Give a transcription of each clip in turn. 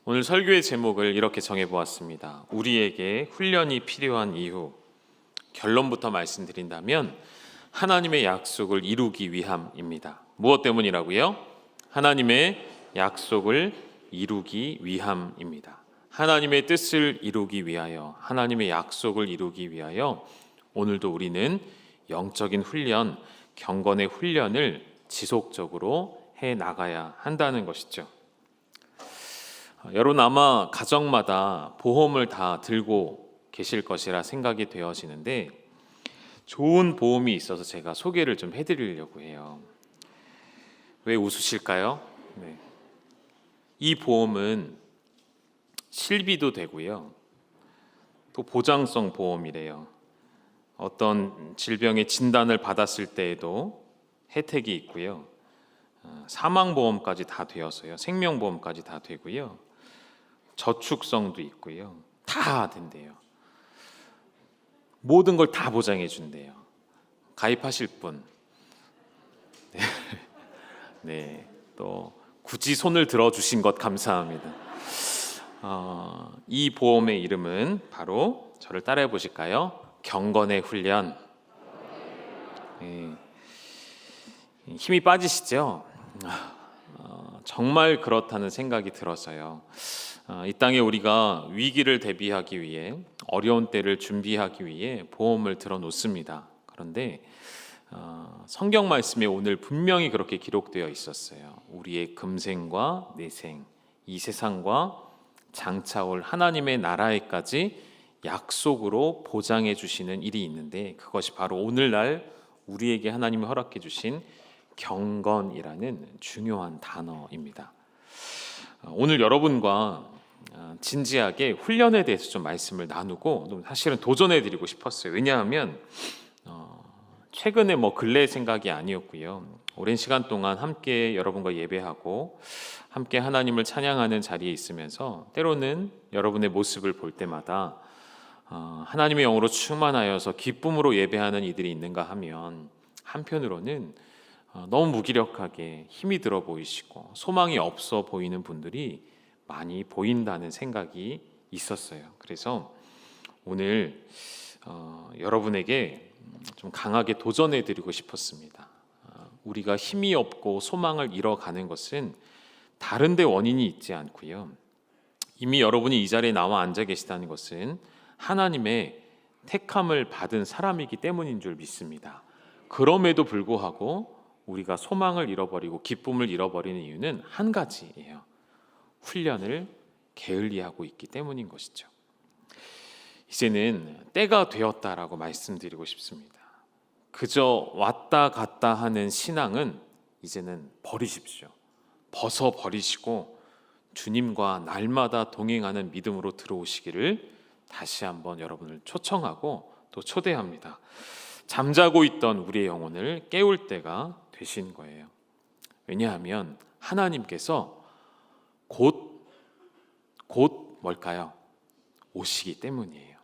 오늘 설교의 제목을 이렇게 정해보았습니다. 우리에게 훈련이 필요한 이유. 결론부터 말씀드린다면 하나님의 약속을 이루기 위함입니다. 무엇 때문이라고요? 하나님의 약속을 이루기 위함입니다. 하나님의 뜻을 이루기 위하여, 하나님의 약속을 이루기 위하여 오늘도 우리는 영적인 훈련, 경건의 훈련을 지속적으로 해 나가야 한다는 것이죠. 여러분 아마 가정마다 보험을 다 들고 계실 것이라 생각이 되어지는데 좋은 보험이 있어서 제가 소개를 좀 해드리려고 해요. 왜 웃으실까요? 네. 이 보험은 실비도 되고요. 또 보장성 보험이래요. 어떤 질병의 진단을 받았을 때에도 혜택이 있고요. 사망보험까지 다 되어서요. 생명보험까지 다 되고요. 저축성도 있고요. 다 된대요. 모든 걸 다 보장해 준대요. 가입하실 분. 네. 네. 또 굳이 손을 들어 주신 것 감사합니다. 이 보험의 이름은 바로 저를 따라해 보실까요? 경건의 훈련. 네. 힘이 빠지시죠? 정말 그렇다는 생각이 들어서요. 이 땅에 우리가 위기를 대비하기 위해, 어려운 때를 준비하기 위해 보험을 들어 놓습니다. 그런데 성경 말씀에 오늘 분명히 그렇게 기록되어 있었어요. 우리의 금생과 내생, 이 세상과 장차올 하나님의 나라에까지 약속으로 보장해 주시는 일이 있는데, 그것이 바로 오늘날 우리에게 하나님이 허락해 주신 경건이라는 중요한 단어입니다. 오늘 여러분과 진지하게 훈련에 대해서 좀 말씀을 나누고 사실은 도전해 드리고 싶었어요. 왜냐하면 최근에 근래 생각이 아니었고요. 오랜 시간 동안 함께 여러분과 예배하고 함께 하나님을 찬양하는 자리에 있으면서 때로는 여러분의 모습을 볼 때마다 하나님의 영으로 충만하여서 기쁨으로 예배하는 이들이 있는가 하면 한편으로는 너무 무기력하게 힘이 들어 보이시고 소망이 없어 보이는 분들이 많이 보인다는 생각이 있었어요. 그래서 오늘 여러분에게 좀 강하게 도전해 드리고 싶었습니다. 우리가 힘이 없고 소망을 잃어가는 것은 다른 데 원인이 있지 않고요. 이미 여러분이 이 자리에 나와 앉아 계시다는 것은 하나님의 택함을 받은 사람이기 때문인 줄 믿습니다. 그럼에도 불구하고 우리가 소망을 잃어버리고 기쁨을 잃어버리는 이유는 한 가지예요. 훈련을 게을리하고 있기 때문인 것이죠. 이제는 때가 되었다라고 말씀드리고 싶습니다. 그저 왔다 갔다 하는 신앙은 이제는 버리십시오. 벗어버리시고 주님과 날마다 동행하는 믿음으로 들어오시기를 다시 한번 여러분을 초청하고 또 초대합니다. 잠자고 있던 우리의 영혼을 깨울 때가 되신 거예요. 왜냐하면 하나님께서 곧 뭘까요? 오시기 때문이에요.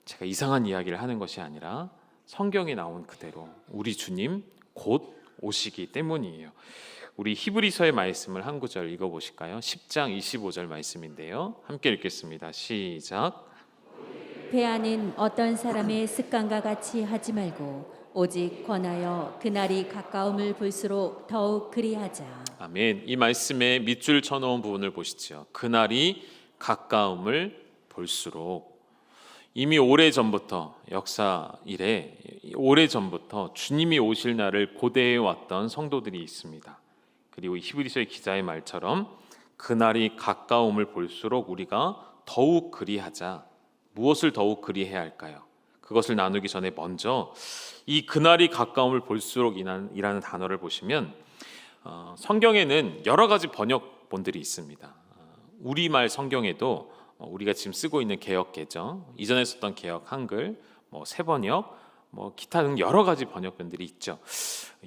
제가 이상한 이야기를 하는 것이 아니라 성경에 나온 그대로 우리 주님 곧 오시기 때문이에요. 우리 히브리서의 말씀을 한 구절 읽어보실까요? 10장 25절 말씀인데요. 함께 읽겠습니다. 시작. 배아는 어떤 사람의 습관과 같이 하지 말고 오직 권하여 그날이 가까움을 볼수록 더욱 그리하자. 아멘. 이 말씀에 밑줄 쳐놓은 부분을 보시죠. 그날이 가까움을 볼수록. 이미 오래전부터 역사 이래 오래전부터 주님이 오실 날을 고대해 왔던 성도들이 있습니다. 그리고 히브리서의 기자의 말처럼 그날이 가까움을 볼수록 우리가 더욱 그리하자. 무엇을 더욱 그리해야 할까요? 그것을 나누기 전에 먼저 이 그날이 가까움을 볼수록이라는 단어를 보시면 성경에는 여러 가지 번역본들이 있습니다. 우리말 성경에도 우리가 지금 쓰고 있는 개역개정, 이전에 썼던 개역 한글, 새번역, 기타 등 여러 가지 번역본들이 있죠.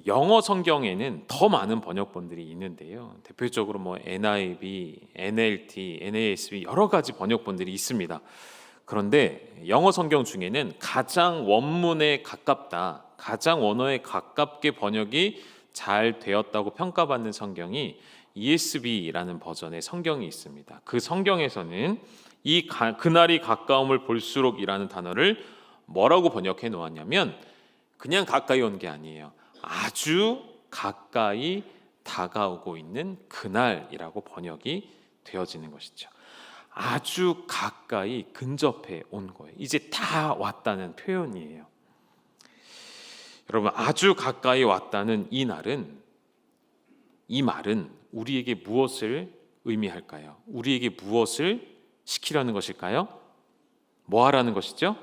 영어 성경에는 더 많은 번역본들이 있는데요. 대표적으로 NIV, NLT, NASB 여러 가지 번역본들이 있습니다. 그런데 영어 성경 중에는 가장 원문에 가깝다, 가장 원어에 가깝게 번역이 잘 되었다고 평가받는 성경이 ESV라는 버전의 성경이 있습니다. 그 성경에서는 그날이 가까움을 볼수록이라는 단어를 뭐라고 번역해 놓았냐면 그냥 가까이 온 게 아니에요. 아주 가까이 다가오고 있는 그날이라고 번역이 되어지는 것이죠. 아주 가까이 근접해 온 거예요. 이제 다 왔다는 표현이에요. 여러분, 아주 가까이 왔다는 이 말은 우리에게 무엇을 의미할까요? 우리에게 무엇을 시키려는 것일까요? 뭐 하라는 것이죠?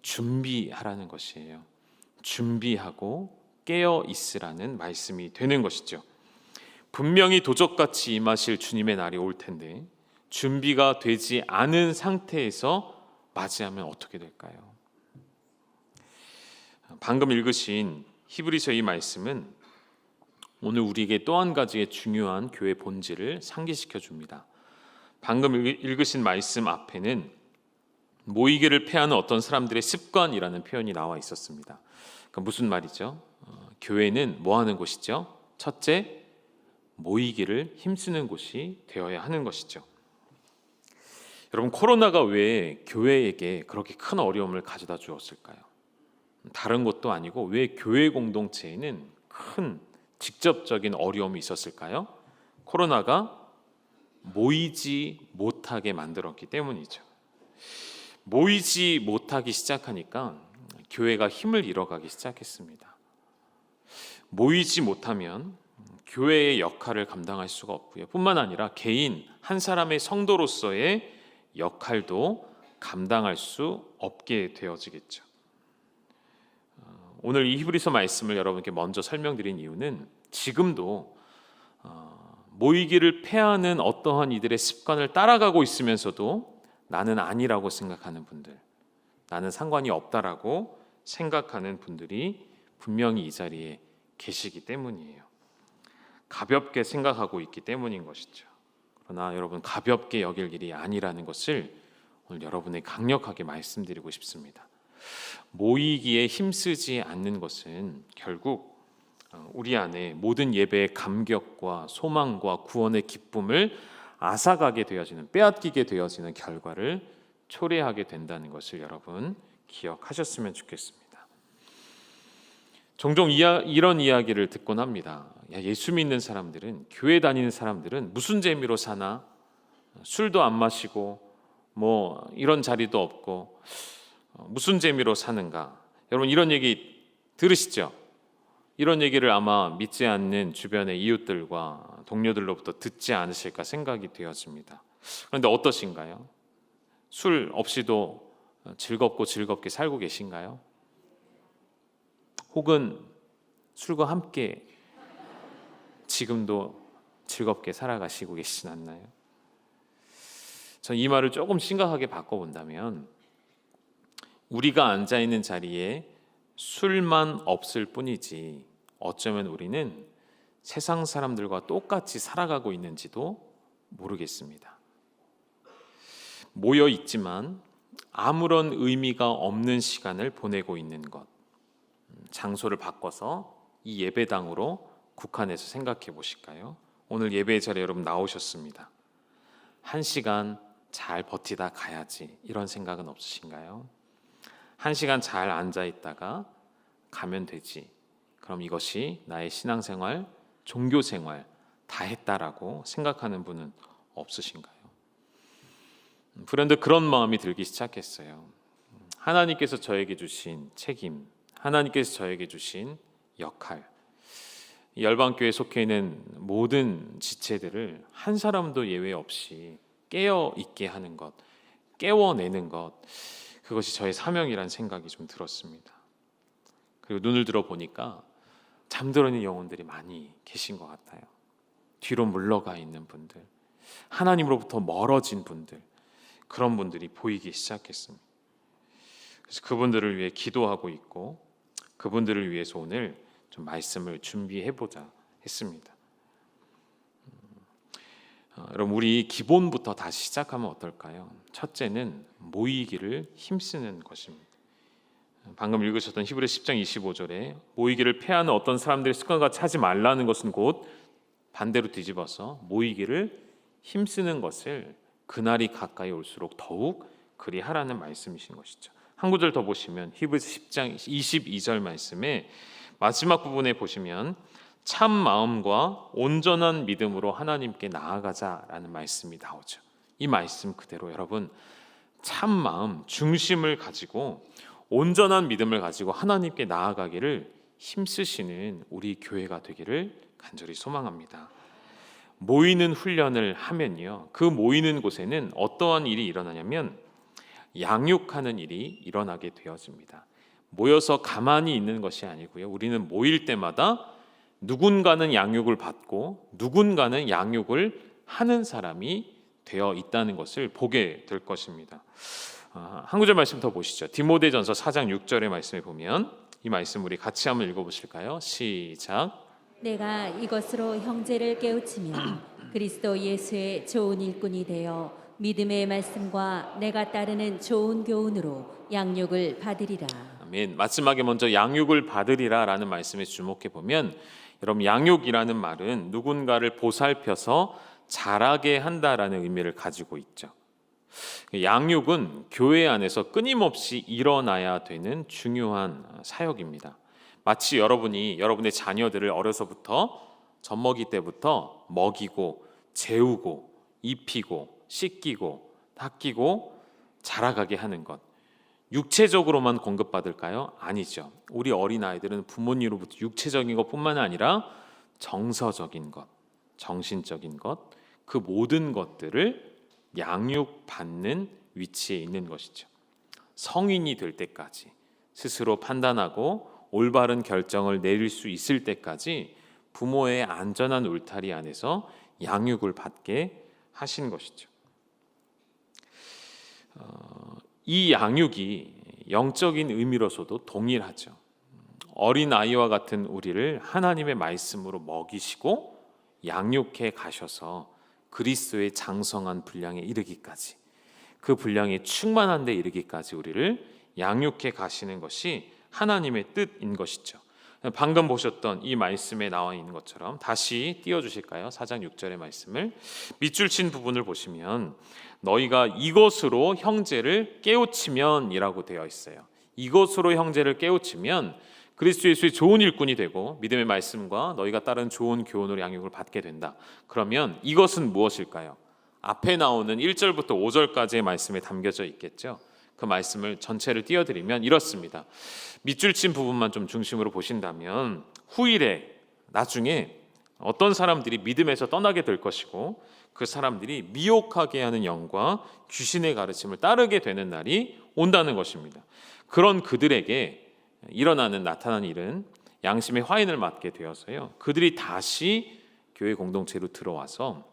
준비하라는 것이에요. 준비하고 깨어 있으라는 말씀이 되는 것이죠. 분명히 도적같이 임하실 주님의 날이 올 텐데 준비가 되지 않은 상태에서 맞이하면 어떻게 될까요? 방금 읽으신 히브리서 이 말씀은 오늘 우리에게 또 한 가지의 중요한 교회 본질을 상기시켜 줍니다. 방금 읽으신 말씀 앞에는 모이기를 패하는 어떤 사람들의 습관이라는 표현이 나와 있었습니다. 그러니까 무슨 말이죠? 교회는 뭐 하는 곳이죠? 첫째, 모이기를 힘쓰는 곳이 되어야 하는 것이죠. 여러분, 코로나가 왜 교회에게 그렇게 큰 어려움을 가져다 주었을까요? 다른 것도 아니고 왜 교회 공동체에는 큰 직접적인 어려움이 있었을까요? 코로나가 모이지 못하게 만들었기 때문이죠. 모이지 못하기 시작하니까 교회가 힘을 잃어가기 시작했습니다. 모이지 못하면 교회의 역할을 감당할 수가 없고요. 뿐만 아니라 개인 한 사람의 성도로서의 역할도 감당할 수 없게 되어지겠죠. 오늘 이 히브리서 말씀을 여러분께 먼저 설명드린 이유는 지금도 모이기를 패하는 어떠한 이들의 습관을 따라가고 있으면서도 나는 아니라고 생각하는 분들, 나는 상관이 없다라고 생각하는 분들이 분명히 이 자리에 계시기 때문이에요. 가볍게 생각하고 있기 때문인 것이죠. 그러나 여러분, 가볍게 여길 일이 아니라는 것을 오늘 여러분에게 강력하게 말씀드리고 싶습니다. 모이기에 힘쓰지 않는 것은 결국 우리 안에 모든 예배의 감격과 소망과 구원의 기쁨을 앗아가게 되어지는, 빼앗기게 되어지는 결과를 초래하게 된다는 것을 여러분 기억하셨으면 좋겠습니다. 종종 이런 이야기를 듣곤 합니다. 예수 믿는 사람들은, 교회 다니는 사람들은 무슨 재미로 사나? 술도 안 마시고 뭐 이런 자리도 없고 무슨 재미로 사는가? 여러분, 이런 얘기 들으시죠? 이런 얘기를 아마 믿지 않는 주변의 이웃들과 동료들로부터 듣지 않으실까 생각이 되어집니다. 그런데 어떠신가요? 술 없이도 즐겁게 살고 계신가요? 혹은 술과 함께 지금도 즐겁게 살아가시고 계시진 않나요? 전 이 말을 조금 심각하게 바꿔본다면 우리가 앉아있는 자리에 술만 없을 뿐이지 어쩌면 우리는 세상 사람들과 똑같이 살아가고 있는지도 모르겠습니다. 모여 있지만 아무런 의미가 없는 시간을 보내고 있는 것, 장소를 바꿔서 이 예배당으로 국한해서 생각해 보실까요? 오늘 예배 자리에 여러분 나오셨습니다. 1시간 잘 버티다 가야지, 이런 생각은 없으신가요? 1시간 잘 앉아 있다가 가면 되지, 그럼 이것이 나의 신앙생활, 종교생활 다 했다라고 생각하는 분은 없으신가요? 그런데 그런 마음이 들기 시작했어요. 하나님께서 저에게 주신 책임, 하나님께서 저에게 주신 역할, 열방교회에 속해 있는 모든 지체들을 한 사람도 예외 없이 깨어 있게 하는 것, 깨워내는 것, 그것이 저의 사명이라는 생각이 좀 들었습니다. 그리고 눈을 들어 보니까 잠들어 있는 영혼들이 많이 계신 것 같아요. 뒤로 물러가 있는 분들, 하나님으로부터 멀어진 분들, 그런 분들이 보이기 시작했습니다. 그래서 그분들을 위해 기도하고 있고 그분들을 위해서 오늘 좀 말씀을 준비해보자 했습니다. 여러분, 우리 기본부터 다시 시작하면 어떨까요? 첫째는 모이기를 힘쓰는 것입니다. 방금 읽으셨던 히브리 10장 25절에 모이기를 패하는 어떤 사람들의 습관과 하지 말라는 것은 곧 반대로 뒤집어서 모이기를 힘쓰는 것을 그날이 가까이 올수록 더욱 그리하라는 말씀이신 것이죠. 한 구절 더 보시면 히브리서 10장 22절 말씀에 마지막 부분에 보시면 참 마음과 온전한 믿음으로 하나님께 나아가자라는 말씀이 나오죠. 이 말씀 그대로 여러분 참 마음, 중심을 가지고 온전한 믿음을 가지고 하나님께 나아가기를 힘쓰시는 우리 교회가 되기를 간절히 소망합니다. 모이는 훈련을 하면요, 그 모이는 곳에는 어떠한 일이 일어나냐면 양육하는 일이 일어나게 되어집니다. 모여서 가만히 있는 것이 아니고요, 우리는 모일 때마다 누군가는 양육을 받고 누군가는 양육을 하는 사람이 되어 있다는 것을 보게 될 것입니다. 한 구절 말씀 더 보시죠. 디모데전서 4장 6절의 말씀에 보면 이 말씀 우리 같이 한번 읽어보실까요? 시작. 내가 이것으로 형제를 깨우치면 그리스도 예수의 좋은 일꾼이 되어 믿음의 말씀과 내가 따르는 좋은 교훈으로 양육을 받으리라. 아멘. 마지막에 먼저 양육을 받으리라라는 말씀에 주목해 보면 여러분 양육이라는 말은 누군가를 보살펴서 자라게 한다라는 의미를 가지고 있죠. 양육은 교회 안에서 끊임없이 일어나야 되는 중요한 사역입니다. 마치 여러분이 여러분의 자녀들을 어려서부터 젖먹이 때부터 먹이고 재우고 입히고 씻기고 닦이고 자라가게 하는 것, 육체적으로만 공급받을까요? 아니죠. 우리 어린아이들은 부모님으로부터 육체적인 것뿐만 아니라 정서적인 것, 정신적인 것, 그 모든 것들을 양육받는 위치에 있는 것이죠. 성인이 될 때까지 스스로 판단하고 올바른 결정을 내릴 수 있을 때까지 부모의 안전한 울타리 안에서 양육을 받게 하신 것이죠. 이 양육이 영적인 의미로서도 동일하죠. 어린아이와 같은 우리를 하나님의 말씀으로 먹이시고 양육해 가셔서 그리스도의 장성한 분량에 이르기까지, 그 분량이 충만한 데 이르기까지 우리를 양육해 가시는 것이 하나님의 뜻인 것이죠. 방금 보셨던 이 말씀에 나와 있는 것처럼 다시 띄워주실까요? 4장 6절의 말씀을 밑줄 친 부분을 보시면 너희가 이것으로 형제를 깨우치면 이라고 되어 있어요. 이것으로 형제를 깨우치면 그리스도 예수의 좋은 일꾼이 되고 믿음의 말씀과 너희가 따른 좋은 교훈으로 양육을 받게 된다. 그러면 이것은 무엇일까요? 앞에 나오는 1절부터 5절까지의 말씀에 담겨져 있겠죠. 그 말씀을 전체를 띄워드리면 이렇습니다. 밑줄 친 부분만 좀 중심으로 보신다면 후일에 나중에 어떤 사람들이 믿음에서 떠나게 될 것이고 그 사람들이 미혹하게 하는 영과 귀신의 가르침을 따르게 되는 날이 온다는 것입니다. 그런 그들에게 일어나는 나타난 일은 양심의 화인을 맞게 되어서요, 그들이 다시 교회 공동체로 들어와서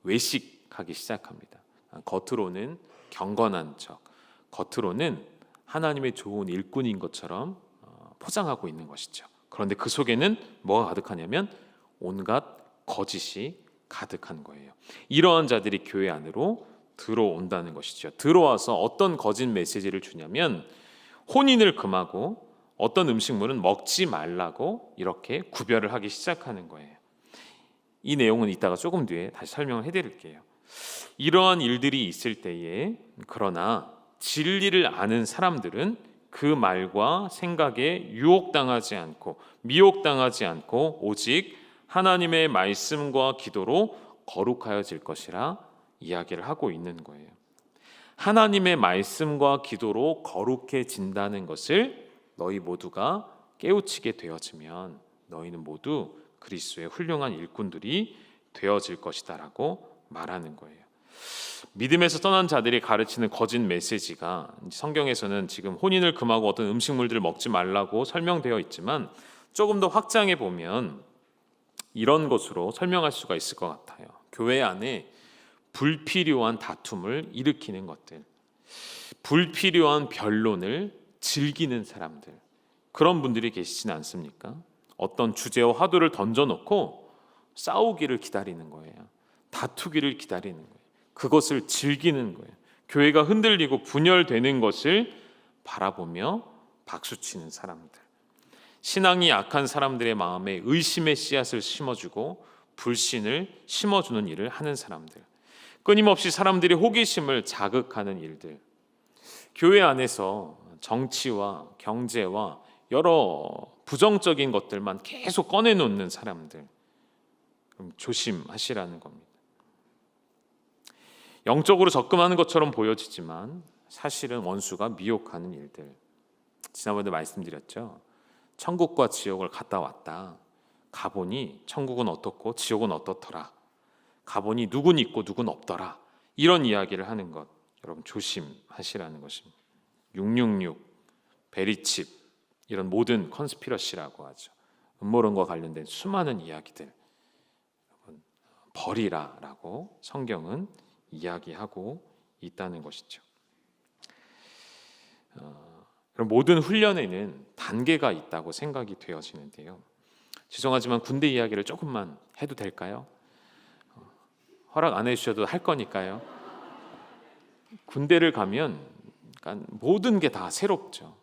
외식하기 시작합니다. 겉으로는 경건한 척, 겉으로는 하나님의 좋은 일꾼인 것처럼 포장하고 있는 것이죠. 그런데 그 속에는 뭐가 가득하냐면 온갖 거짓이 가득한 거예요. 이러한 자들이 교회 안으로 들어온다는 것이죠. 들어와서 어떤 거짓 메시지를 주냐면 혼인을 금하고 어떤 음식물은 먹지 말라고 이렇게 구별을 하기 시작하는 거예요. 이 내용은 이따가 조금 뒤에 다시 설명을 해드릴게요. 이러한 일들이 있을 때에 그러나 진리를 아는 사람들은 그 말과 생각에 유혹당하지 않고 미혹당하지 않고 오직 하나님의 말씀과 기도로 거룩하여질 것이라 이야기를 하고 있는 거예요. 하나님의 말씀과 기도로 거룩해진다는 것을 너희 모두가 깨우치게 되어지면 너희는 모두 그리스도의 훌륭한 일꾼들이 되어질 것이다라고 말하는 거예요. 믿음에서 떠난 자들이 가르치는 거짓 메시지가 성경에서는 지금 혼인을 금하고 어떤 음식물들을 먹지 말라고 설명되어 있지만 조금 더 확장해 보면 이런 것으로 설명할 수가 있을 것 같아요. 교회 안에 불필요한 다툼을 일으키는 것들, 불필요한 변론을 즐기는 사람들, 그런 분들이 계시진 않습니까? 어떤 주제와 화두를 던져놓고 싸우기를 기다리는 거예요. 다투기를 기다리는 거예요. 그것을 즐기는 거예요. 교회가 흔들리고 분열되는 것을 바라보며 박수치는 사람들, 신앙이 약한 사람들의 마음에 의심의 씨앗을 심어주고 불신을 심어주는 일을 하는 사람들, 끊임없이 사람들의 호기심을 자극하는 일들, 교회 안에서 정치와 경제와 여러 부정적인 것들만 계속 꺼내놓는 사람들, 그럼 조심하시라는 겁니다. 영적으로 접근하는 것처럼 보여지지만 사실은 원수가 미혹하는 일들. 지난번에 말씀드렸죠. 천국과 지옥을 갔다 왔다. 가보니 천국은 어떻고 지옥은 어떻더라. 가보니 누군 있고 누군 없더라. 이런 이야기를 하는 것, 여러분 조심하시라는 것입니다. 666, 베리칩, 이런 모든 컨스피러시라고 하죠. 음모론과 관련된 수많은 이야기들, 여러분 버리라라고 성경은 이야기하고 있다는 것이죠. 그럼 모든 훈련에는 단계가 있다고 생각이 되어지는데요. 죄송하지만 군대 이야기를 조금만 해도 될까요? 허락 안 해주셔도 할 거니까요. 군대를 가면 모든 게 다 새롭죠.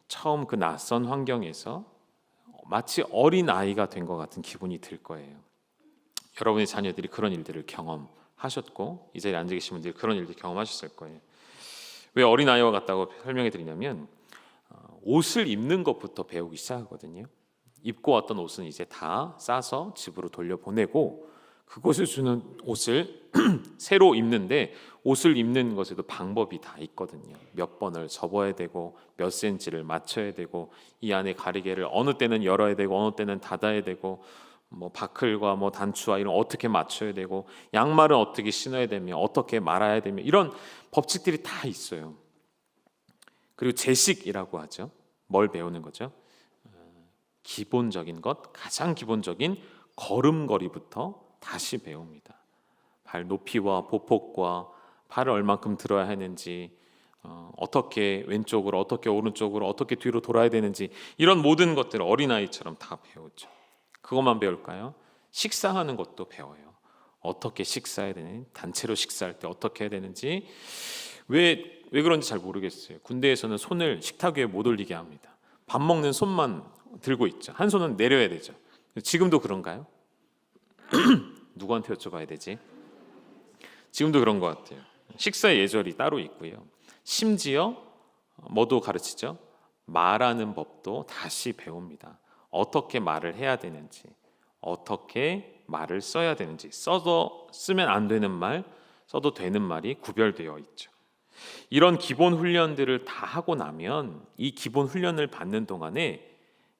처음 그 낯선 환경에서 마치 어린 아이가 된 것 같은 기분이 들 거예요. 여러분의 자녀들이 그런 일들을 경험하셨고 이 자리에 앉아 계신 분들이 그런 일들 경험하셨을 거예요. 왜 어린 아이와 같다고 설명해 드리냐면 옷을 입는 것부터 배우기 시작하거든요. 입고 왔던 옷은 이제 다 싸서 집으로 돌려보내고 그곳에 주는 옷을 새로 입는데 옷을 입는 것에도 방법이 다 있거든요. 몇 번을 접어야 되고 몇 센치를 맞춰야 되고 이 안에 가리개를 어느 때는 열어야 되고 어느 때는 닫아야 되고 뭐 바클과 뭐 단추와 이런 어떻게 맞춰야 되고 양말은 어떻게 신어야 되며 어떻게 말아야 되며 이런 법칙들이 다 있어요. 그리고 제식이라고 하죠. 뭘 배우는 거죠? 기본적인 것, 가장 기본적인 걸음걸이부터 다시 배웁니다. 발 높이와 보폭과 발을 얼만큼 들어야 하는지, 어떻게 왼쪽으로, 어떻게 오른쪽으로, 어떻게 뒤로 돌아야 되는지 이런 모든 것들을 어린아이처럼 다 배우죠. 그것만 배울까요? 식사하는 것도 배워요. 어떻게 식사해야 되는지, 단체로 식사할 때 어떻게 해야 되는지. 왜 그런지 잘 모르겠어요. 군대에서는 손을 식탁 위에 못 올리게 합니다. 밥 먹는 손만 들고 있죠. 한 손은 내려야 되죠. 지금도 그런가요? 누구한테 여쭤봐야 되지? 지금도 그런 것 같아요. 식사 예절이 따로 있고요. 심지어 뭐도 가르치죠? 말하는 법도 다시 배웁니다. 어떻게 말을 해야 되는지, 어떻게 말을 써야 되는지, 쓰면 안 되는 말, 써도 되는 말이 구별되어 있죠. 이런 기본 훈련들을 다 하고 나면 이 기본 훈련을 받는 동안에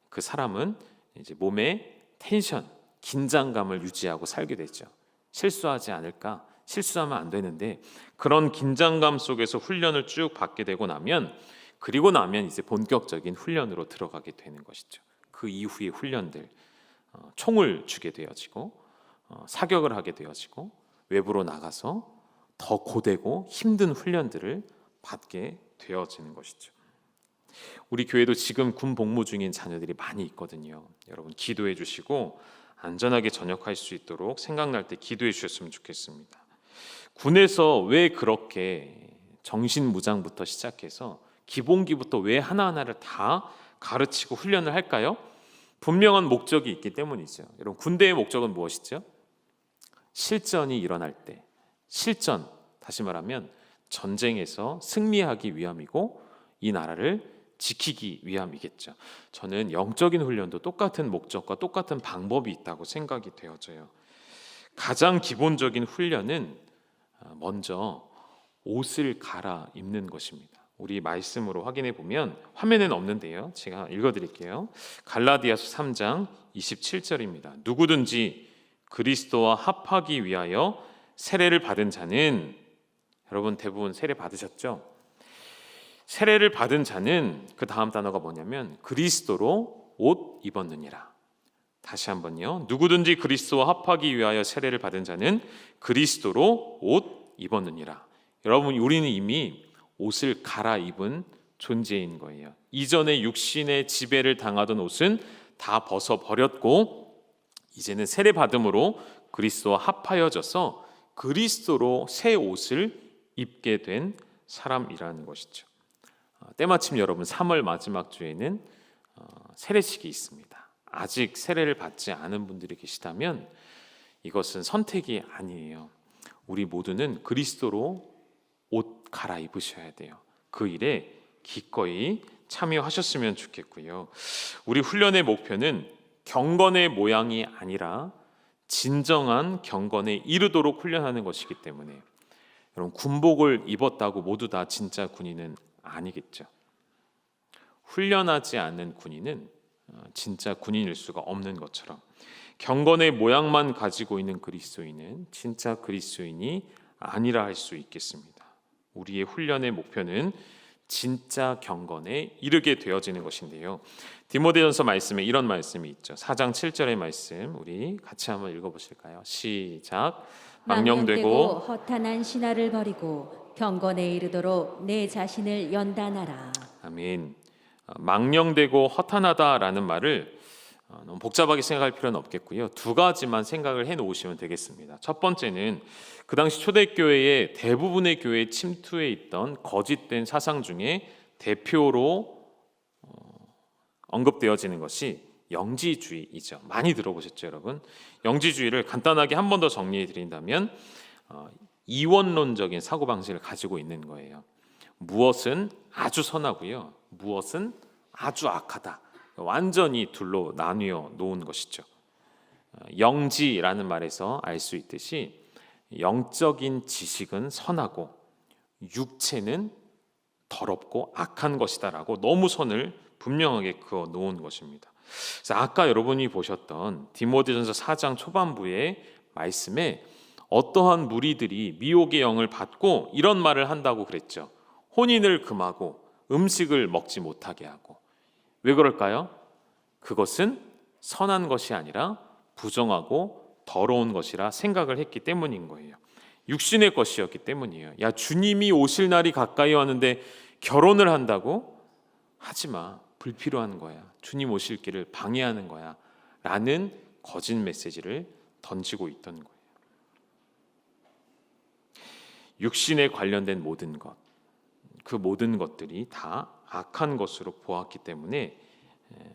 그 사람은 이제 몸에 텐션, 긴장감을 유지하고 살게 되죠. 실수하지 않을까? 실수하면 안 되는데 그런 긴장감 속에서 훈련을 쭉 받게 되고 나면 그리고 나면 이제 본격적인 훈련으로 들어가게 되는 것이죠. 그 이후의 훈련들, 총을 쥐게 되어지고 사격을 하게 되어지고 외부로 나가서 더 고되고 힘든 훈련들을 받게 되어지는 것이죠. 우리 교회도 지금 군 복무 중인 자녀들이 많이 있거든요. 여러분 기도해 주시고 안전하게 전역할 수 있도록 생각날 때 기도해 주셨으면 좋겠습니다. 군에서 왜 그렇게 정신무장부터 시작해서 기본기부터 왜 하나하나를 다 가르치고 훈련을 할까요? 분명한 목적이 있기 때문이죠. 여러분 군대의 목적은 무엇이죠? 실전이 일어날 때, 실전, 다시 말하면 전쟁에서 승리하기 위함이고 이 나라를 지키기 위함이겠죠. 저는 영적인 훈련도 똑같은 목적과 똑같은 방법이 있다고 생각이 되어져요. 가장 기본적인 훈련은 먼저 옷을 갈아입는 것입니다. 우리 말씀으로 확인해 보면 화면에는 없는데요. 제가 읽어드릴게요. 갈라디아서 3장 27절입니다. 누구든지 그리스도와 합하기 위하여 세례를 받은 자는, 여러분 대부분 세례 받으셨죠? 세례를 받은 자는 그 다음 단어가 뭐냐면 그리스도로 옷 입었느니라. 다시 한번요. 누구든지 그리스도와 합하기 위하여 세례를 받은 자는 그리스도로 옷 입었느니라. 여러분 우리는 이미 옷을 갈아입은 존재인 거예요. 이전에 육신의 지배를 당하던 옷은 다 벗어버렸고 이제는 세례 받음으로 그리스도와 합하여져서 그리스도로 새 옷을 입게 된 사람이라는 것이죠. 때마침 여러분 3월 마지막 주에는 세례식이 있습니다. 아직 세례를 받지 않은 분들이 계시다면 이것은 선택이 아니에요. 우리 모두는 그리스도로 옷 갈아입으셔야 돼요. 그 일에 기꺼이 참여하셨으면 좋겠고요. 우리 훈련의 목표는 경건의 모양이 아니라 진정한 경건에 이르도록 훈련하는 것이기 때문에 여러분, 군복을 입었다고 모두 다 진짜 군인은 아니겠죠. 훈련하지 않는 군인은 진짜 군인일 수가 없는 것처럼 경건의 모양만 가지고 있는 그리스도인은 진짜 그리스도인이 아니라 할 수 있겠습니다. 우리의 훈련의 목표는 진짜 경건에 이르게 되어지는 것인데요. 디모데전서 말씀에 이런 말씀이 있죠. 4장 7절의 말씀 우리 같이 한번 읽어보실까요? 시작. 망령되고 허탄한 신화를 버리고 경건에 이르도록 내 자신을 연단하라. 아멘. 망령되고 허탄하다라는 말을 너무 복잡하게 생각할 필요는 없겠고요. 두 가지만 생각을 해놓으시면 되겠습니다. 첫 번째는 그 당시 초대교회의 대부분의 교회에 침투해 있던 거짓된 사상 중에 대표로 언급되어지는 것이 영지주의이죠. 많이 들어보셨죠, 여러분? 영지주의를 간단하게 한 번 더 정리해 드린다면 이원론적인 사고방식을 가지고 있는 거예요. 무엇은 아주 선하고요, 무엇은 아주 악하다. 완전히 둘로 나뉘어 놓은 것이죠. 영지라는 말에서 알 수 있듯이 영적인 지식은 선하고 육체는 더럽고 악한 것이다라고 너무 선을 분명하게 그어 놓은 것입니다. 그래서 아까 여러분이 보셨던 디모데전서 4장 초반부의 말씀에 어떠한 무리들이 미혹의 영을 받고 이런 말을 한다고 그랬죠. 혼인을 금하고 음식을 먹지 못하게 하고. 왜 그럴까요? 그것은 선한 것이 아니라 부정하고 더러운 것이라 생각을 했기 때문인 거예요. 육신의 것이었기 때문이에요. 야, 주님이 오실 날이 가까이 왔는데 결혼을 한다고? 하지 마. 불필요한 거야. 주님 오실 길을 방해하는 거야. 라는 거짓 메시지를 던지고 있던 거예요. 육신에 관련된 모든 것, 그 모든 것들이 다 악한 것으로 보았기 때문에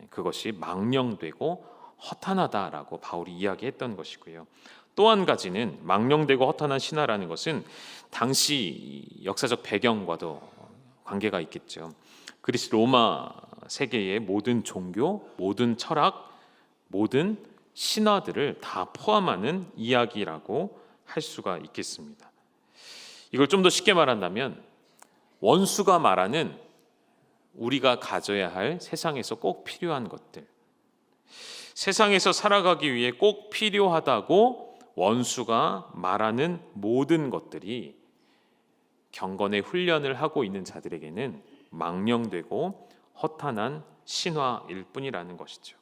그것이 망령되고 허탄하다라고 바울이 이야기했던 것이고요. 또 한 가지는 망령되고 허탄한 신화라는 것은 당시 역사적 배경과도 관계가 있겠죠. 그리스 로마 세계의 모든 종교, 모든 철학, 모든 신화들을 다 포함하는 이야기라고 할 수가 있겠습니다. 이걸 좀 더 쉽게 말한다면 원수가 말하는 우리가 가져야 할 세상에서 꼭 필요한 것들, 세상에서 살아가기 위해 꼭 필요하다고 원수가 말하는 모든 것들이 경건의 훈련을 하고 있는 자들에게는 망령되고 허탄한 신화일 뿐이라는 것이죠.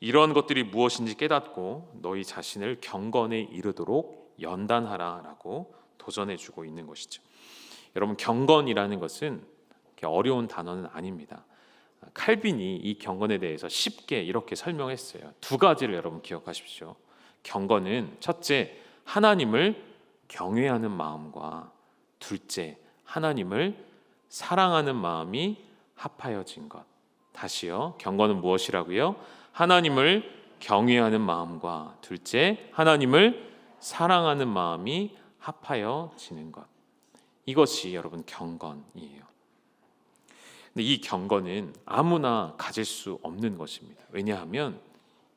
이러한 것들이 무엇인지 깨닫고 너희 자신을 경건에 이르도록 연단하라라고 도전해주고 있는 것이죠. 여러분, 경건이라는 것은 어려운 단어는 아닙니다. 칼빈이 이 경건에 대해서 쉽게 이렇게 설명했어요. 두 가지를 여러분 기억하십시오. 경건은 첫째, 하나님을 경외하는 마음과 둘째, 하나님을 사랑하는 마음이 합하여진 것. 다시요. 경건은 무엇이라고요? 하나님을 경외하는 마음과 둘째, 하나님을 사랑하는 마음이 합하여지는 것. 이것이 여러분 경건이에요. 근데 이 경건은 아무나 가질 수 없는 것입니다. 왜냐하면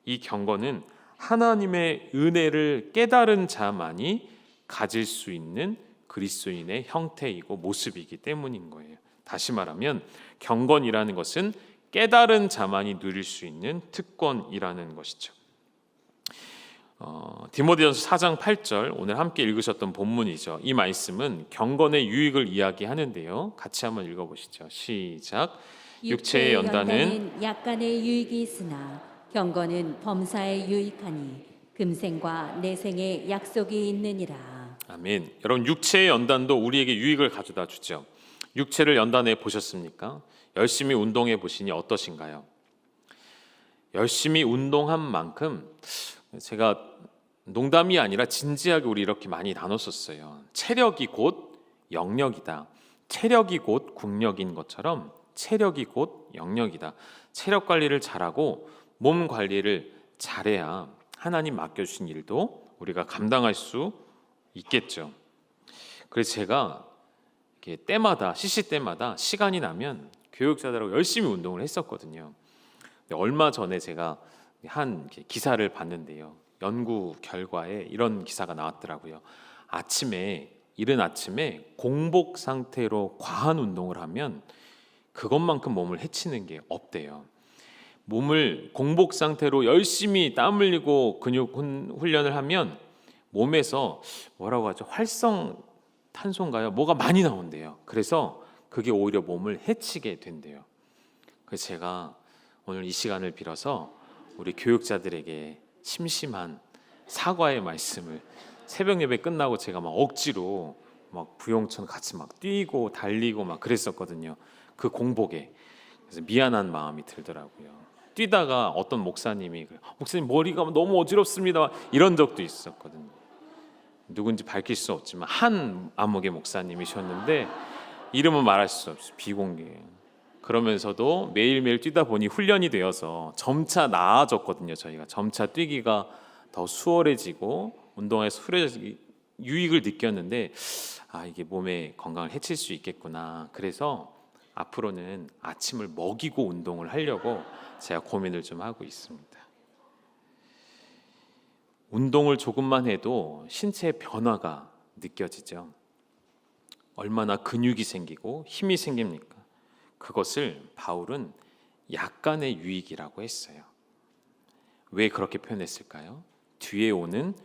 이 경건은 하나님의 은혜를 깨달은 자만이 가질 수 있는 그리스도인의 형태이고 모습이기 때문인 거예요. 다시 말하면 경건이라는 것은 깨달은 자만이 누릴 수 있는 특권이라는 것이죠. 디모데전서 4장 8절 오늘 함께 읽으셨던 본문이죠. 이 말씀은 경건의 유익을 이야기하는데요. 같이 한번 읽어보시죠. 시작. 육체의 연단은 약간의 유익이 있으나 경건은 범사에 유익하니 금생과 내생에 약속이 있느니라. 아멘. 여러분, 육체의 연단도 우리에게 유익을 가져다 주죠. 육체를 연단해 보셨습니까? 열심히 운동해 보시니 어떠신가요? 열심히 운동한 만큼 제가 농담이 아니라 진지하게 우리 이렇게 많이 나눴었어요. 체력이 곧 영력이다. 체력이 곧 국력인 것처럼 체력이 곧 영력이다. 체력 관리를 잘하고 몸 관리를 잘해야 하나님 맡겨주신 일도 우리가 감당할 수 있겠죠. 그래서 제가 이렇게 때마다 시시때마다 시간이 나면 교육자들하고 열심히 운동을 했었거든요. 근데 얼마 전에 제가 한 기사를 봤는데요. 연구 결과에 이런 기사가 나왔더라고요. 이른 아침에 공복 상태로 과한 운동을 하면 그것만큼 몸을 해치는 게 없대요. 몸을 공복 상태로 열심히 땀 흘리고 근육 훈련을 하면 몸에서 뭐라고 하죠? 활성 탄소인가요? 뭐가 많이 나온대요. 그래서 그게 오히려 몸을 해치게 된대요. 그래서 제가 오늘 이 시간을 빌어서 우리 교육자들에게 심심한 사과의 말씀을, 새벽 예배 끝나고 제가 막 억지로 막 부용천 같이 막 뛰고 달리고 막 그랬었거든요. 그 공복에. 그래서 미안한 마음이 들더라고요. 뛰다가 어떤 목사님이 목사님 머리가 너무 어지럽습니다 이런 적도 있었거든요. 누군지 밝힐 수 없지만 한 암흑의 목사님이셨는데 이름은 말할 수 없이 비공개예요. 그러면서도 매일매일 뛰다 보니 훈련이 되어서 점차 나아졌거든요. 저희가 점차 뛰기가 더 수월해지고 운동에서 유익을 느꼈는데 이게 몸의 건강을 해칠 수 있겠구나. 그래서 앞으로는 아침을 먹이고 운동을 하려고 제가 고민을 좀 하고 있습니다. 운동을 조금만 해도 신체의 변화가 느껴지죠. 얼마나 근육이 생기고 힘이 생깁니까? 그것을 바울은 약간의 유익이라고 했어요. 왜 그렇게 표현했을까요? 뒤에 오는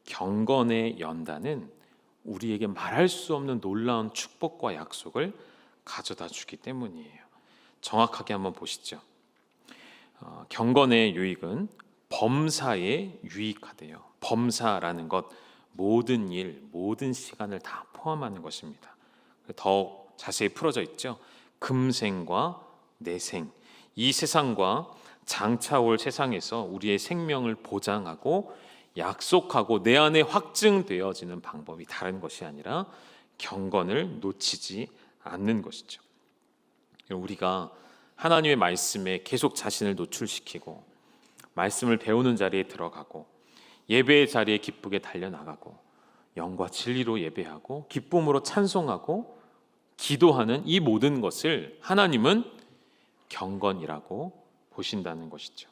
경건의 연단은 우리에게 말할 수 없는 놀라운 축복과 약속을 가져다 주기 때문이에요. 정확하게 한번 보시죠. 경건의 유익은 범사에 유익하대요. 범사라는 것, 모든 일, 모든 시간을 다 포함하는 것입니다. 더 자세히 풀어져 있죠. 금생과 내생, 이 세상과 장차 올 세상에서 우리의 생명을 보장하고 약속하고 내 안에 확증되어지는 방법이 다른 것이 아니라 경건을 놓치지 않는 것이죠. 우리가 하나님의 말씀에 계속 자신을 노출시키고 말씀을 배우는 자리에 들어가고 예배의 자리에 기쁘게 달려나가고 영과 진리로 예배하고 기쁨으로 찬송하고 기도하는 이 모든 것을 하나님은 경건이라고 보신다는 것이죠.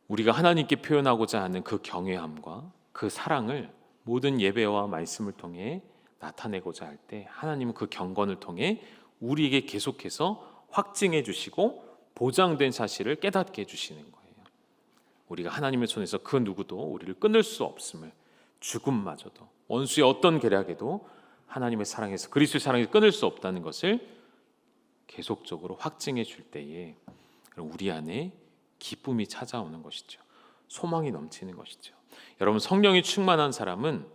우리가 하나님께 표현하고자 하는 그 경외함과 그 사랑을 모든 예배와 말씀을 통해 나타내고자 할 때 하나님은 그 경건을 통해 우리에게 계속해서 확증해 주시고 보장된 사실을 깨닫게 해주시는 거예요. 우리가 하나님의 손에서 그 누구도 우리를 끊을 수 없음을, 죽음마저도 원수의 어떤 계략에도 하나님의 사랑에서, 그리스도의 사랑에서 끊을 수 없다는 것을 계속적으로 확증해 줄 때에 우리 안에 기쁨이 찾아오는 것이죠. 소망이 넘치는 것이죠. 여러분, 성령이 충만한 사람은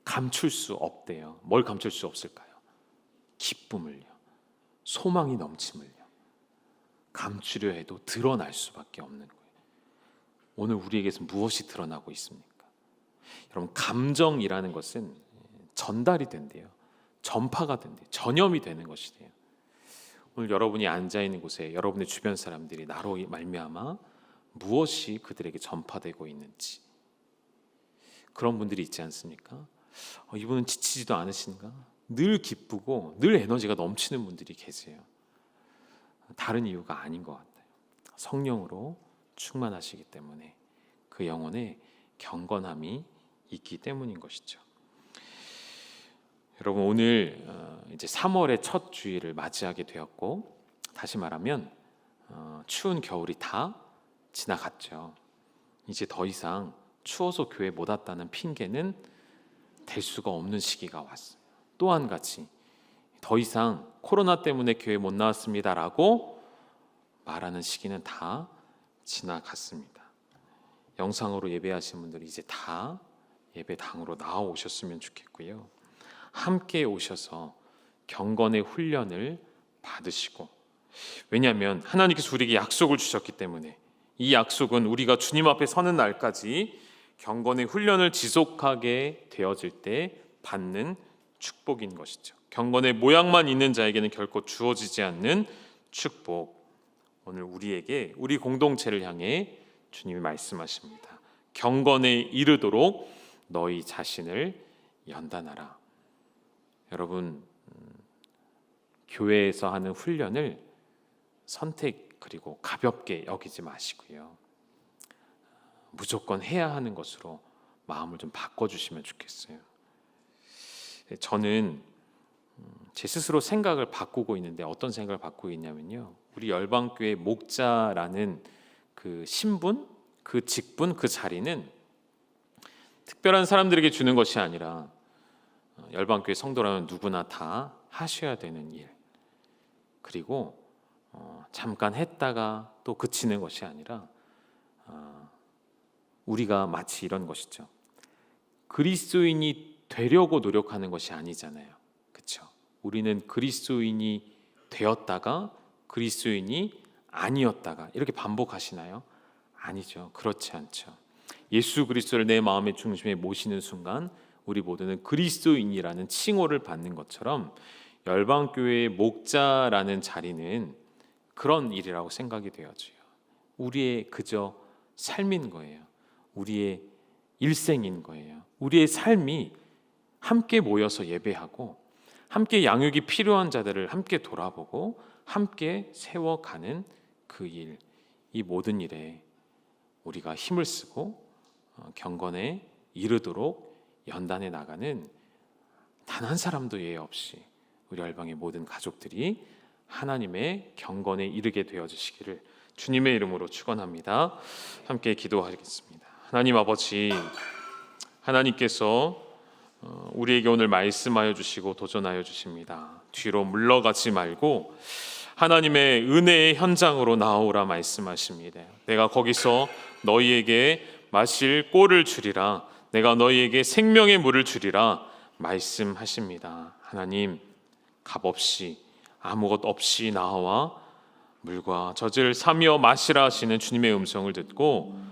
감출 수 없대요. 뭘 감출 수 없을까요? 기쁨을요, 소망이 넘침을요. 감추려 해도 드러날 수밖에 없는 거예요. 오늘 우리에게서 무엇이 드러나고 있습니까? 여러분, 감정이라는 것은 전달이 된대요. 전파가 된대요. 전염이 되는 것이 돼요. 오늘 여러분이 앉아 있는 곳에 여러분의 주변 사람들이 나로 말미암아 무엇이 그들에게 전파되고 있는지, 그런 분들이 있지 않습니까? 이분은 지치지도 않으신가? 늘 기쁘고 늘 에너지가 넘치는 분들이 계세요. 다른 이유가 아닌 것 같아요. 성령으로 충만하시기 때문에 그 영혼에 경건함이 있기 때문인 것이죠. 여러분, 오늘 이제 3월의 첫 주일을 맞이하게 되었고, 다시 말하면 추운 겨울이 다 지나갔죠. 이제 더 이상 추워서 교회 못 왔다는 핑계는 될 수가 없는 시기가 왔어요. 또 한 가지, 더 이상 코로나 때문에 교회 못 나왔습니다라고 말하는 시기는 다 지나갔습니다. 영상으로 예배하신 분들이 이제 다 예배당으로 나오셨으면 좋겠고요. 함께 오셔서 경건의 훈련을 받으시고, 왜냐하면 하나님께서 우리에게 약속을 주셨기 때문에 이 약속은 우리가 주님 앞에 서는 날까지 경건의 훈련을 지속하게 되어질 때 받는 축복인 것이죠. 경건의 모양만 있는 자에게는 결코 주어지지 않는 축복, 오늘 우리에게, 우리 공동체를 향해 주님이 말씀하십니다. 경건에 이르도록 너희 자신을 연단하라. 여러분, 교회에서 하는 훈련을 선택 그리고 가볍게 여기지 마시고요. 무조건 해야 하는 것으로 마음을 좀 바꿔주시면 좋겠어요. 저는 제 스스로 생각을 바꾸고 있는데 어떤 생각을 바꾸고 있냐면요. 우리 열방교회 목자라는 그 신분, 그 직분, 그 자리는 특별한 사람들에게 주는 것이 아니라 열방교회 성도라면 누구나 다 하셔야 되는 일, 그리고 잠깐 했다가 또 그치는 것이 아니라 우리가 마치 이런 것이죠. 그리스도인이 되려고 노력하는 것이 아니잖아요. 그렇죠? 우리는 그리스도인이 되었다가 그리스도인이 아니었다가 이렇게 반복하시나요? 아니죠. 그렇지 않죠. 예수 그리스도를 내 마음의 중심에 모시는 순간 우리 모두는 그리스도인이라는 칭호를 받는 것처럼 열방교회의 목자라는 자리는 그런 일이라고 생각이 되어져요. 우리의 그저 삶인 거예요. 우리의 일생인 거예요. 우리의 삶이 함께 모여서 예배하고 함께 양육이 필요한 자들을 함께 돌아보고 함께 세워가는 그 일, 이 모든 일에 우리가 힘을 쓰고 경건에 이르도록 연단해 나가는 단 한 사람도 예외 없이 우리 열방의 모든 가족들이 하나님의 경건에 이르게 되어주시기를 주님의 이름으로 축원합니다. 함께 기도하겠습니다. 하나님 아버지, 하나님께서 우리에게 오늘 말씀하여 주시고 도전하여 주십니다. 뒤로 물러가지 말고 하나님의 은혜의 현장으로 나오라 말씀하십니다. 내가 거기서 너희에게 마실 꼴을 주리라, 내가 너희에게 생명의 물을 주리라 말씀하십니다. 하나님, 값없이 아무것 없이 나와 물과 젖을 사며 마시라 하시는 주님의 음성을 듣고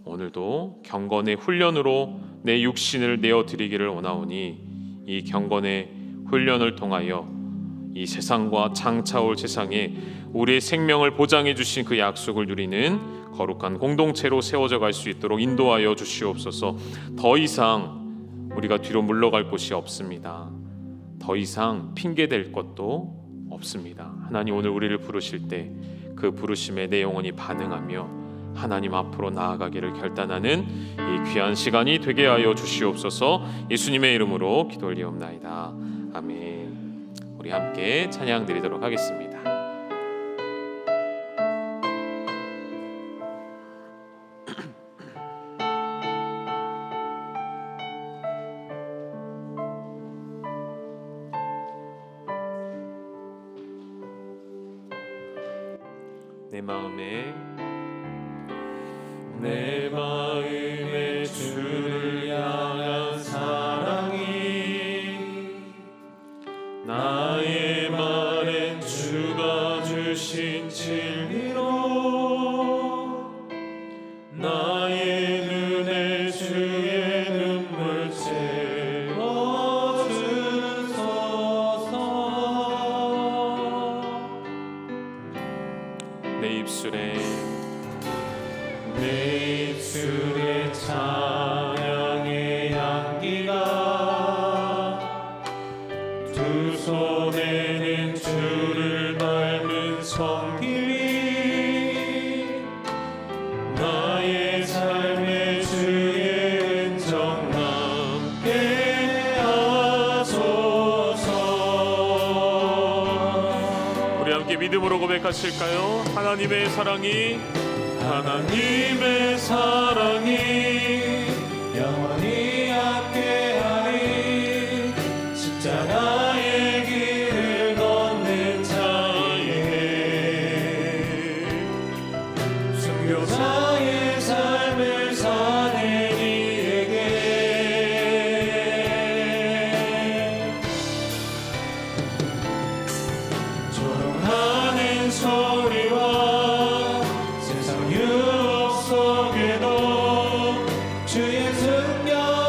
오늘도 경건의 훈련으로 내 육신을 내어드리기를 원하오니 이 경건의 훈련을 통하여 이 세상과 장차올 세상에 우리의 생명을 보장해 주신 그 약속을 누리는 거룩한 공동체로 세워져 갈 수 있도록 인도하여 주시옵소서. 더 이상 우리가 뒤로 물러갈 곳이 없습니다. 더 이상 핑계댈 것도 없습니다. 하나님, 오늘 우리를 부르실 때 그 부르심에 내 영혼이 반응하며 하나님 앞으로 나아가기를 결단하는 이 귀한 시간이 되게 하여 주시옵소서. 예수님의 이름으로 기도 올리옵나이다. 아멘. 우리 함께 찬양 드리도록 하겠습니다. 내 마음에 주를 향한 사랑이 나의 말엔 주가 주신 진리로 나의 눈에 주의 눈물 채워주소서. 내 입술에 찬양의 향기가 두 손에는 주를 밟은 섬김이 나의 삶의 주의 은정 남게 하소서. 우리 함께 믿음으로 고백하실까요? 하나님의 사랑이 영원히 함께하리. 십자가의 길을 걷는 자에게 순교자의 삶을 사는 이에게 조롱하는 소리와 세상 유혹 속에도 주의 순결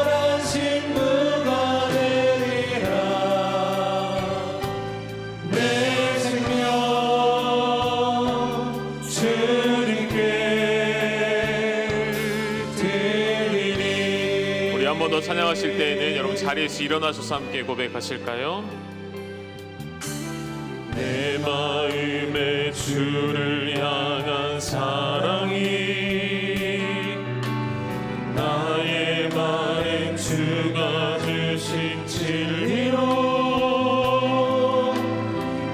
더 찬양하실 때에는 여러분 자리에서 일어나셔서 함께 고백하실까요? 내 마음에 주를 향한 사랑이 나의 말엔 주가 주신 진리로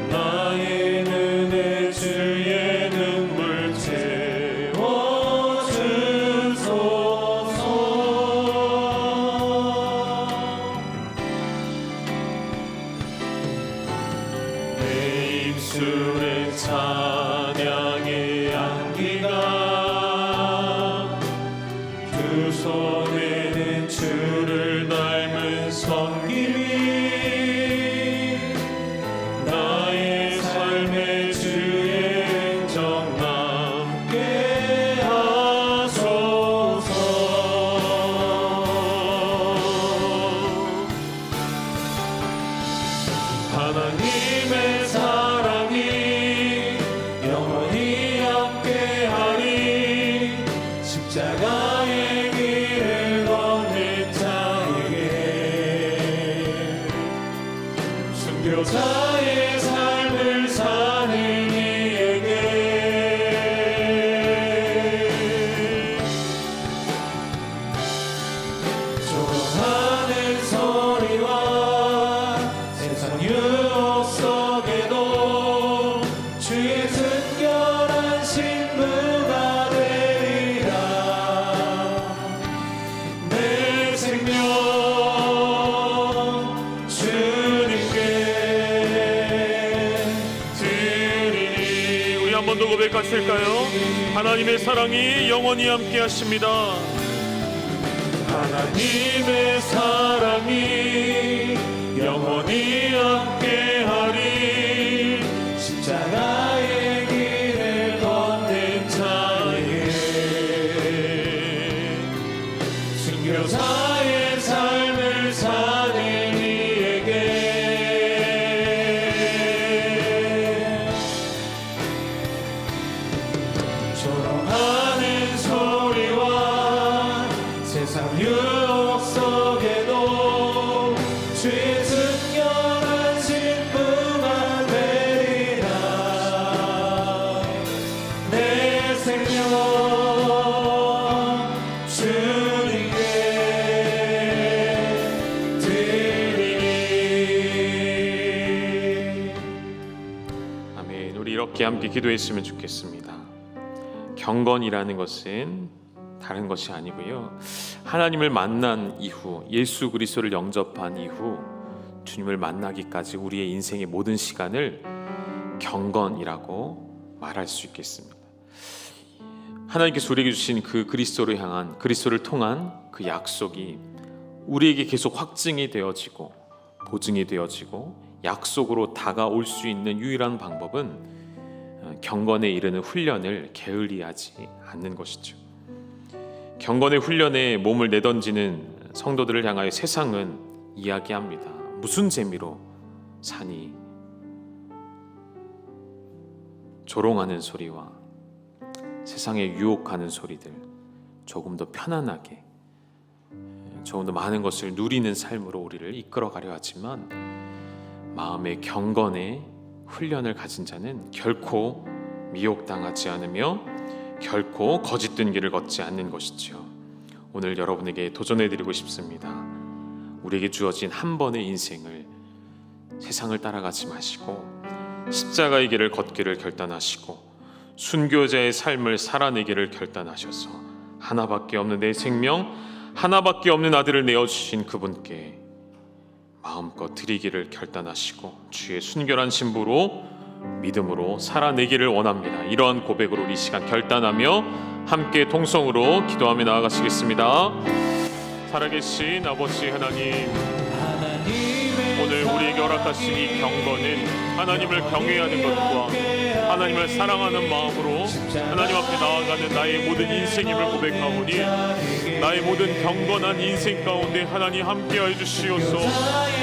나의 눈에 주의 눈물 채워주소서. 내 입술에 찬양의 향기가 두 손에는 주를 닮은 섬김이 나의 삶의 주의 행적 남게 하소서. 하나님의 사랑이 영원히 함께하리. 십자가의 길을 걷는 자에게 순교자의 삶을 사는 이에게 조롱하는 소리와 세상 유혹 속에도 주의 순결한 신부가 되리라. 내 생명 주님께 드리니. 우리 한 번 더 고백하실까요? 하나님의 사랑이 영원히 함께 하십니다. 하나님의 사랑이 영원히 함께하리. 십자가의 길을 걷는 자에게 순교자의 삶을 사는 이에게 조롱하는 소리와 세상 유혹 속에도 주의 순결한 신부가 되리라. 내 생명 주님께 드리니. 아멘. 우리 이렇게 함께 기도했으면 좋겠습니다. 경건이라는 것은 다른 것이 아니고요, 하나님을 만난 이후, 예수 그리스도를 영접한 이후 주님을 만나기까지 우리의 인생의 모든 시간을 경건이라고 말할 수 있겠습니다. 하나님께서 우리에게 주신 그 그리스도를 향한, 그리스도를 통한 그 약속이 우리에게 계속 확증이 되어지고 보증이 되어지고 약속으로 다가올 수 있는 유일한 방법은 경건에 이르는 훈련을 게을리하지 않는 것이죠. 경건의 훈련에 몸을 내던지는 성도들을 향하여 세상은 이야기합니다. 무슨 재미로 사니? 조롱하는 소리와 세상에 유혹하는 소리들, 조금 더 편안하게, 조금 더 많은 것을 누리는 삶으로 우리를 이끌어가려 하지만, 마음의 경건의 훈련을 가진 자는 결코 미혹당하지 않으며 결코 거짓된 길을 걷지 않는 것이죠. 오늘 여러분에게 도전해드리고 싶습니다. 우리에게 주어진 한 번의 인생을 세상을 따라가지 마시고 십자가의 길을 걷기를 결단하시고 순교자의 삶을 살아내기를 결단하셔서 하나밖에 없는 내 생명, 하나밖에 없는 아들을 내어주신 그분께 마음껏 드리기를 결단하시고 주의 순결한 신부로 믿음으로 살아내기를 원합니다. 이러한 고백으로 우리 시간 결단하며 함께 통성으로 기도하며 나아가시겠습니다. 살아계신 아버지 하나님, 오늘 우리에게 허락하신 이 경건은 하나님을 경외하는 것과 하나님을 사랑하는 마음으로 하나님 앞에 나아가는 나의 모든 인생임을 고백하오니, 나의 모든 경건한 인생 가운데 하나님 함께하여 주시옵소서.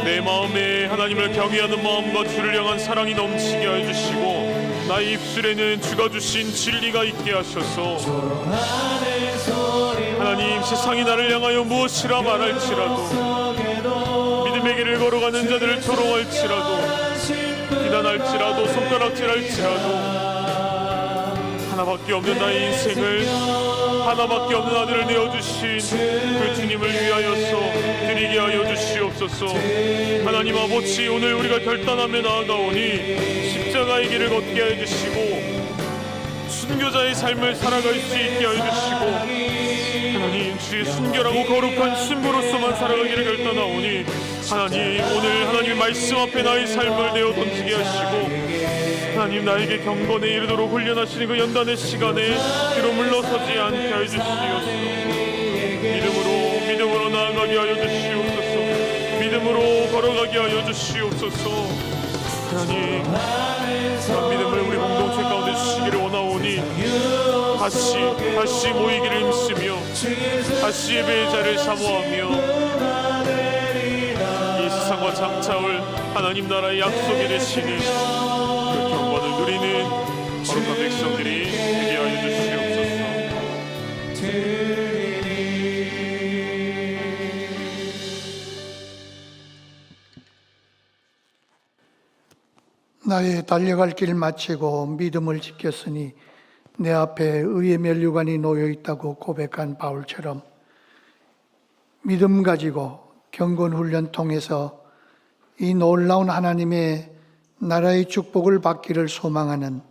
내 마음에 하나님을 경외하는 마음과 주를 향한 사랑이 넘치게 하여 주시고, 나의 입술에는 주가 주신 진리가 있게 하셔서 하나님, 세상이 나를 향하여 무엇이라 말할지라도, 믿음의 길을 걸어가는 자들을 조롱할지라도, 비난할지라도, 손가락질할지라도, 하나밖에 없는 나의 인생을, 하나밖에 없는 아들을 내어주신 그 주님을 위하여서 드리게 하여 주시옵소서. 하나님 아버지, 오늘 우리가 결단하며 나아가오니 십자가의 길을 걷게 하여 주시고, 순교자의 삶을 살아갈 수 있게 하여 주시고, 하나님, 주의 순결하고 거룩한 신부로서만 살아가기를 결단하오니, 하나님, 오늘 하나님의 말씀 앞에 나의 삶을 내어 던지게 하시고, 하나님, 나에게 경건에 이르도록 훈련하시는 그 연단의 시간에 뒤로 물러서지 않게 하여 주시옵소서. 믿음으로 나아가게 하여 주시옵소서. 믿음으로 걸어가게 하여 주시옵소서. 하나님, 그런 믿음을 우리 공동체 가운데 주시기를 원하오니, 다시 모이기를 힘쓰며 다시 예배의 자리를 사모하며 이 세상과 장차올 하나님 나라의 약속이 되시는 그 경건을 누리는 거룩한 백성들이 되게 하여 주시옵소서. 나의 달려갈 길 마치고 믿음을 지켰으니 내 앞에 의의 면류관이 놓여 있다고 고백한 바울처럼 믿음 가지고 경건 훈련 통해서 이 놀라운 하나님의 나라의 축복을 받기를 소망하는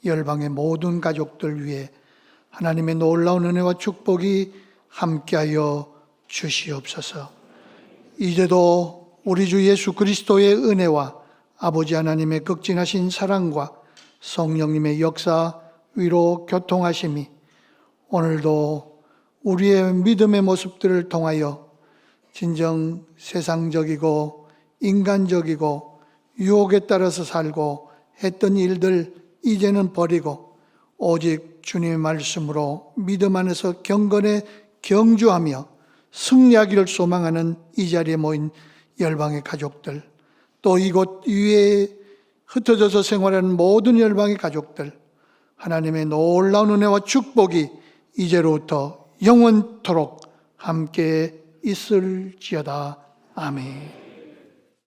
열방의 모든 가족들 위해 하나님의 놀라운 은혜와 축복이 함께하여 주시옵소서. 이제도 우리 주 예수 그리스도의 은혜와 아버지 하나님의 극진하신 사랑과 성령님의 역사, 위로, 교통하심이 오늘도 우리의 믿음의 모습들을 통하여 진정 세상적이고 인간적이고 유혹에 따라서 살고 했던 일들 이제는 버리고 오직 주님의 말씀으로 믿음 안에서 경건에 경주하며 승리하기를 소망하는 이 자리에 모인 열방의 가족들, 또 이곳 위에 흩어져서 생활하는 모든 열방의 가족들, 하나님의 놀라운 은혜와 축복이 이제로부터 영원토록 함께 있을지어다. 아멘.